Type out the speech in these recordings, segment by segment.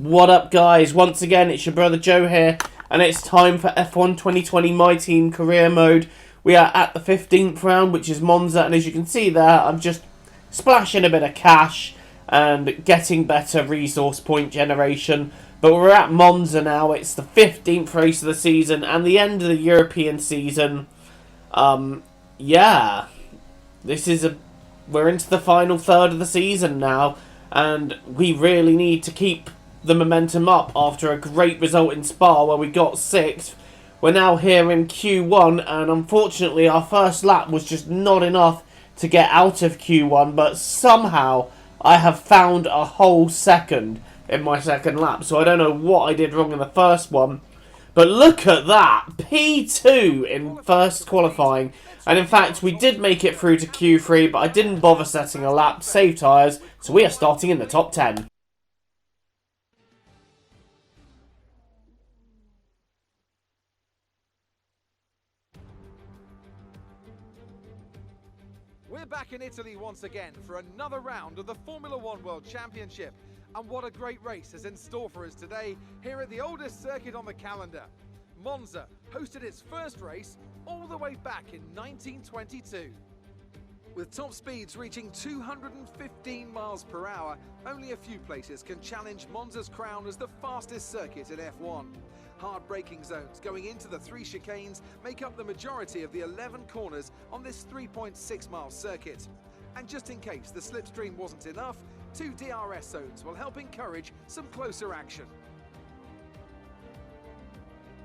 What up, guys? Once again, it's your brother Joe here, and it's time for F1 2020 My Team Career Mode. We are at the 15th round, which is Monza, and as you can see there, I'm just splashing a bit of cash and getting better resource point generation. But we're at Monza now. It's the 15th race of the season and the end of the European season. Yeah, we're into the final third of the season now, and we really need to keep the momentum up after a great result in Spa where we got 6th. We're now here in Q1, and unfortunately our first lap was just not enough to get out of Q1, but somehow I have found a whole second in my second lap, so I don't know what I did wrong in the first one. But look at that, P2 in first qualifying, and in fact we did make it through to Q3, but I didn't bother setting a lap, save tyres, so we are starting in the top 10. We're back in Italy once again for another round of the Formula One World Championship. And what a great race is in store for us today here at the oldest circuit on the calendar. Monza hosted its first race all the way back in 1922. With top speeds reaching 215 miles per hour, only a few places can challenge Monza's crown as the fastest circuit in F1. Hard braking zones going into the 3 chicanes make up the majority of the 11 corners on this 3.6 mile circuit. And just in case the slipstream wasn't enough, 2 DRS zones will help encourage some closer action.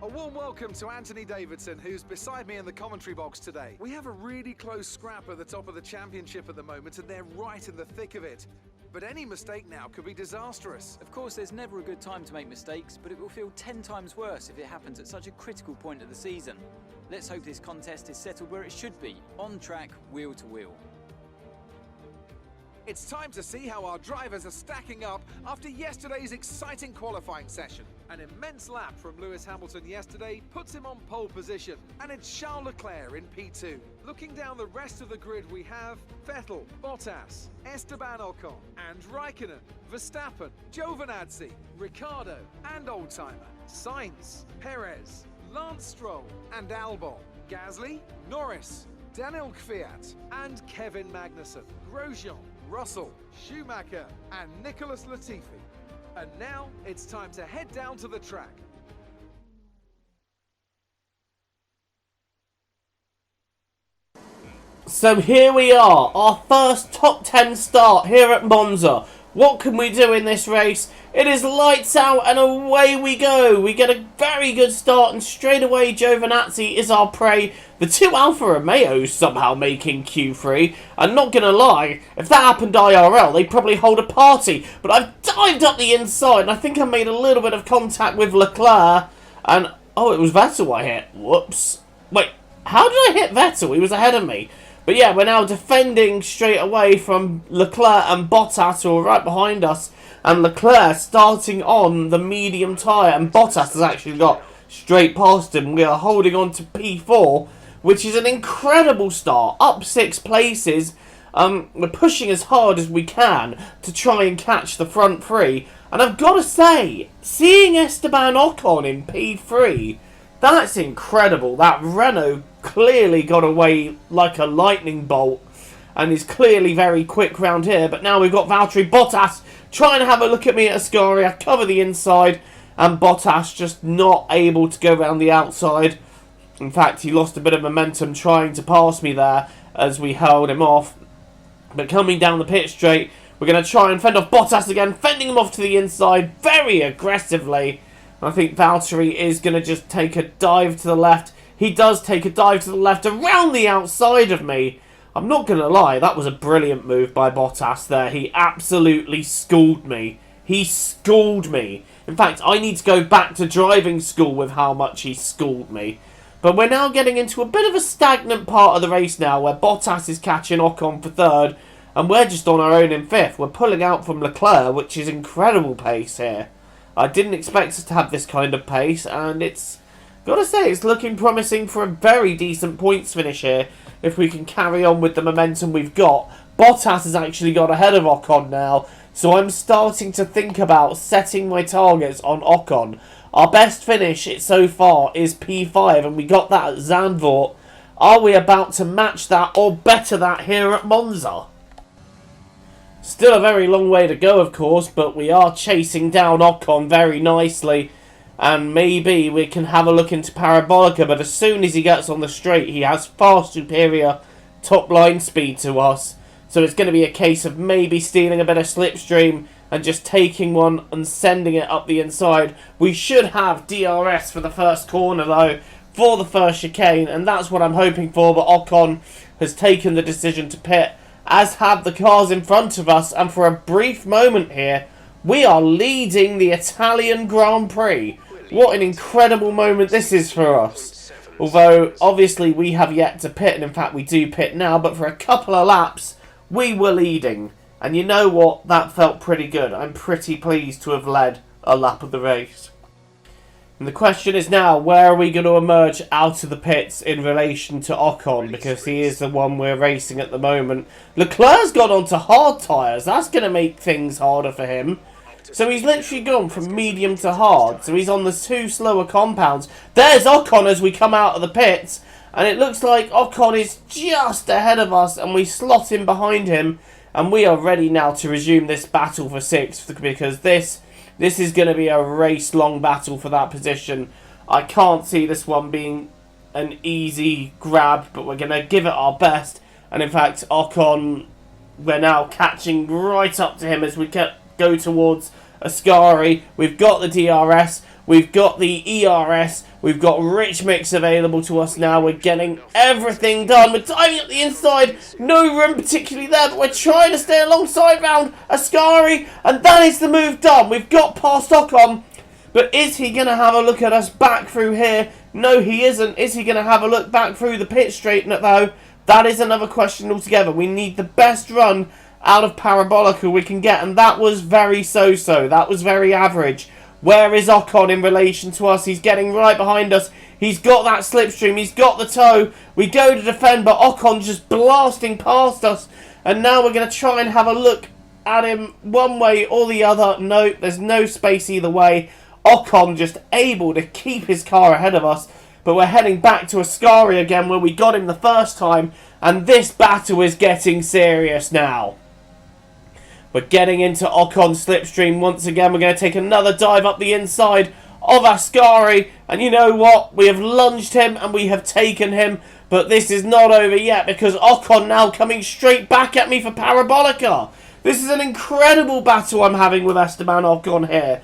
A warm welcome to Anthony Davidson, who's beside me in the commentary box today. We have a really close scrap at the top of the championship at the moment, and they're right in the thick of it. But any mistake now could be disastrous. Of course, there's never a good time to make mistakes, but it will feel 10 times worse if it happens at such a critical point of the season. Let's hope this contest is settled where it should be, on track, wheel to wheel. It's time to see how our drivers are stacking up after yesterday's exciting qualifying session. An immense lap from Lewis Hamilton yesterday puts him on pole position, and it's Charles Leclerc in P2. Looking down the rest of the grid, we have Vettel, Bottas, Esteban Ocon, and Raikkonen, Verstappen, Giovinazzi, Ricciardo, and oldtimer Sainz, Perez, Lance Stroll, and Albon, Gasly, Norris, Daniel Kvyat, and Kevin Magnussen, Grosjean, Russell, Schumacher, and Nicholas Latifi. And now it's time to head down to the track. So here we are, our first top 10 start here at Monza. What can we do in this race? It is lights out and away we go. We get a very good start and straight away Giovinazzi is our prey. The 2 Alfa Romeos somehow making Q3. I'm not going to lie, if that happened IRL, they'd probably hold a party. But I've dived up the inside and I think I made a little bit of contact with Leclerc. And, oh, it was Vettel I hit. Whoops. Wait, how did I hit Vettel? He was ahead of me. But yeah, we're now defending straight away from Leclerc and Bottas, who are right behind us. And Leclerc starting on the medium tyre, and Bottas has actually got straight past him. We are holding on to P4, which is an incredible start, up 6 places. We're pushing as hard as we can to try and catch the front 3. And I've got to say, seeing Esteban Ocon in P3, that's incredible. That Renault clearly got away like a lightning bolt and is clearly very quick round here. But now we've got Valtteri Bottas trying to have a look at me at Ascari. I cover the inside and Bottas just not able to go around the outside. In fact, he lost a bit of momentum trying to pass me there as we held him off. But coming down the pit straight, we're going to try and fend off Bottas again, fending him off to the inside very aggressively. I think Valtteri is going to just take a dive to the left. He does take a dive to the left around the outside of me. I'm not going to lie, that was a brilliant move by Bottas there. He absolutely schooled me. He schooled me. In fact, I need to go back to driving school with how much he schooled me. But we're now getting into a bit of a stagnant part of the race now where Bottas is catching Ocon for 3rd and we're just on our own in 5th. We're pulling out from Leclerc, which is incredible pace here. I didn't expect us to have this kind of pace, and it's, gotta say, it's looking promising for a very decent points finish here if we can carry on with the momentum we've got. Bottas has actually got ahead of Ocon now, So I'm starting to think about setting my targets on Ocon. Our best finish so far is P5, and we got that at Zandvoort. Are we about to match that or better that here at Monza? Still a very long way to go, of course, but we are chasing down Ocon very nicely. And maybe we can have a look into Parabolica, but as soon as he gets on the straight, he has far superior top line speed to us. So it's going to be a case of maybe stealing a bit of slipstream and just taking one and sending it up the inside. We should have DRS for the first corner, though, for the first chicane, and that's what I'm hoping for, but Ocon has taken the decision to pit, as have the cars in front of us, and for a brief moment here, we are leading the Italian Grand Prix. What an incredible moment this is for us. Although, obviously, we have yet to pit, and in fact we do pit now, but for a couple of laps, we were leading. And you know what? That felt pretty good. I'm pretty pleased to have led a lap of the race. And the question is now, where are we going to emerge out of the pits in relation to Ocon? Because he is the one we're racing at the moment. Leclerc's gone on to hard tyres. That's going to make things harder for him. So he's literally gone from medium to hard. So he's on the 2 slower compounds. There's Ocon as we come out of the pits. And it looks like Ocon is just ahead of us. And we slot in behind him. And we are ready now to resume this battle for 6th. Because this is going to be a race-long battle for that position. I can't see this one being an easy grab. But we're going to give it our best. And in fact, Ocon, we're now catching right up to him as we go towards Ascari. We've got the DRS, we've got the ERS, we've got Rich Mix available to us now. We're getting everything done. We're diving up the inside, no room particularly there, but we're trying to stay alongside round Ascari, and that is the move done. We've got past Ocon, but is he going to have a look at us back through here? No, he isn't. Is he going to have a look back through the pit straight though? That is another question altogether. We need the best run out of Parabolica we can get, and that was very so-so. That was very average. Where is Ocon in relation to us? He's getting right behind us. He's got that slipstream. He's got the toe. We go to defend, but Ocon's just blasting past us. And now we're going to try and have a look at him one way or the other. No, there's no space either way. Ocon just able to keep his car ahead of us. But we're heading back to Ascari again where we got him the first time. And this battle is getting serious now. We're getting into Ocon's slipstream once again. We're going to take another dive up the inside of Ascari. And you know what? We have lunged him and we have taken him. But this is not over yet because Ocon now coming straight back at me for Parabolica. This is an incredible battle I'm having with Esteban Ocon here.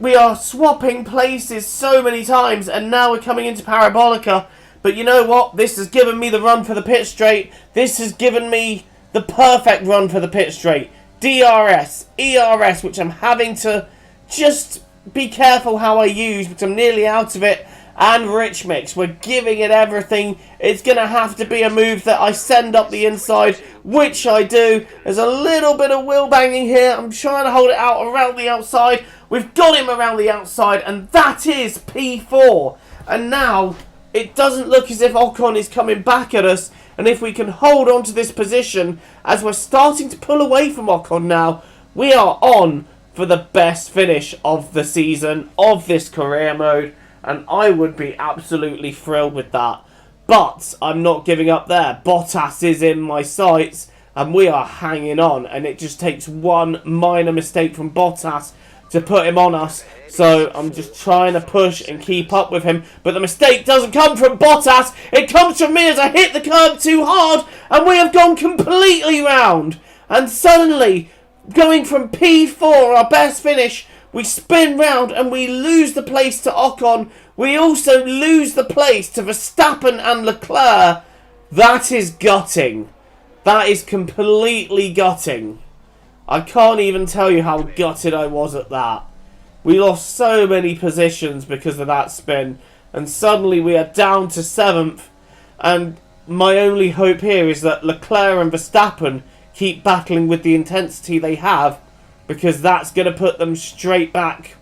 We are swapping places so many times and now we're coming into Parabolica. But you know what? This has given me the run for the pit straight. This has given me the perfect run for the pit straight. DRS, ERS, which I'm having to just be careful how I use, but I'm nearly out of it, and Rich Mix. We're giving it everything. It's going to have to be a move that I send up the inside, which I do. There's a little bit of wheel banging here. I'm trying to hold it out around the outside. We've got him around the outside, and that is P4. And now, it doesn't look as if Ocon is coming back at us. And if we can hold on to this position, as we're starting to pull away from Ocon now, we are on for the best finish of the season, of this career mode. And I would be absolutely thrilled with that. But I'm not giving up there. Bottas is in my sights, and we are hanging on. And it just takes one minor mistake from Bottas to put him on us. So I'm just trying to push and keep up with him. But the mistake doesn't come from Bottas. It comes from me as I hit the curb too hard. And we have gone completely round. And suddenly, going from P4, our best finish, we spin round and we lose the place to Ocon. We also lose the place to Verstappen and Leclerc. That is gutting. That is completely gutting. I can't even tell you how gutted I was at that. We lost so many positions because of that spin. And suddenly we are down to 7th. And my only hope here is that Leclerc and Verstappen keep battling with the intensity they have. Because that's going to put them straight back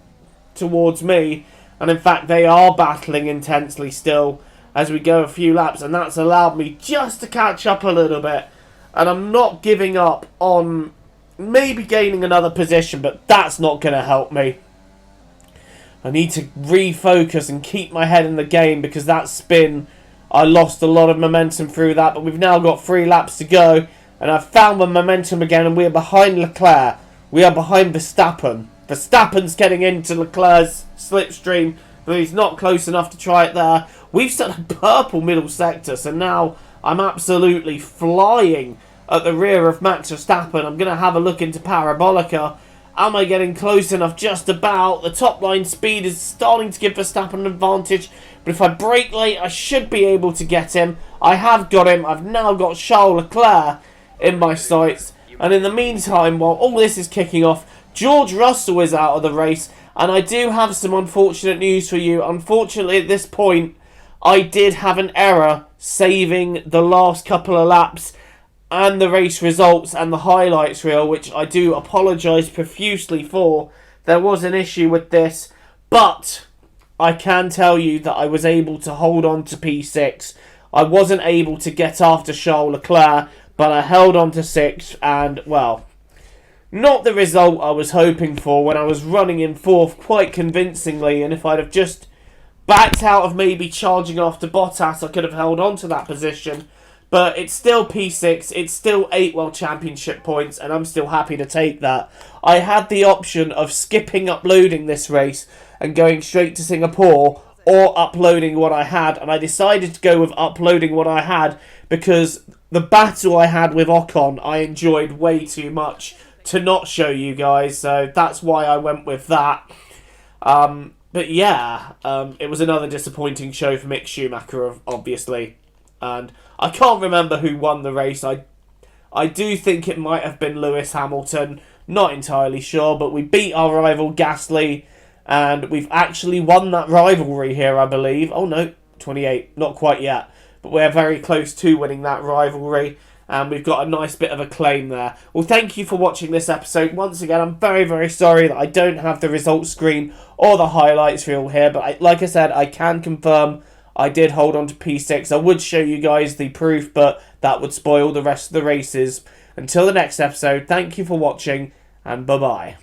towards me. And in fact they are battling intensely still as we go a few laps. And that's allowed me just to catch up a little bit. And I'm not giving up on maybe gaining another position, but that's not going to help me. I need to refocus and keep my head in the game, because that spin, I lost a lot of momentum through that, but we've now got 3 laps to go, and I've found the momentum again, and we are behind Leclerc. We are behind Verstappen. Verstappen's getting into Leclerc's slipstream, but he's not close enough to try it there. We've set a purple middle sector, so now I'm absolutely flying at the rear of Max Verstappen. I'm going to have a look into Parabolica. Am I getting close enough? Just about. The top line speed is starting to give Verstappen an advantage, but if I brake late, I should be able to get him. I have got him. I've now got Charles Leclerc in my sights, and in the meantime, while all this is kicking off, George Russell is out of the race, and I do have some unfortunate news for you. Unfortunately, at this point, I did have an error saving the last couple of laps and the race results and the highlights reel, which I do apologise profusely for. There was an issue with this, but I can tell you that I was able to hold on to P6. I wasn't able to get after Charles Leclerc, but I held on to 6th, and, well, not the result I was hoping for when I was running in 4th quite convincingly, and if I'd have just backed out of maybe charging after Bottas, I could have held on to that position. But it's still P6, it's still 8 World Championship points, and I'm still happy to take that. I had the option of skipping uploading this race and going straight to Singapore, or uploading what I had, and I decided to go with uploading what I had because the battle I had with Ocon I enjoyed way too much to not show you guys, so that's why I went with that. But yeah, it was another disappointing show for Mick Schumacher, obviously. And I can't remember who won the race. I do think it might have been Lewis Hamilton. Not entirely sure, but we beat our rival Gasly, and we've actually won that rivalry here, I believe. Oh no, 28, not quite yet. But we're very close to winning that rivalry, and we've got a nice bit of a claim there. Well, thank you for watching this episode. Once again, I'm very, very sorry that I don't have the results screen or the highlights reel here, but like I said, I can confirm I did hold on to P6. I would show you guys the proof, but that would spoil the rest of the races. Until the next episode, thank you for watching, and bye-bye.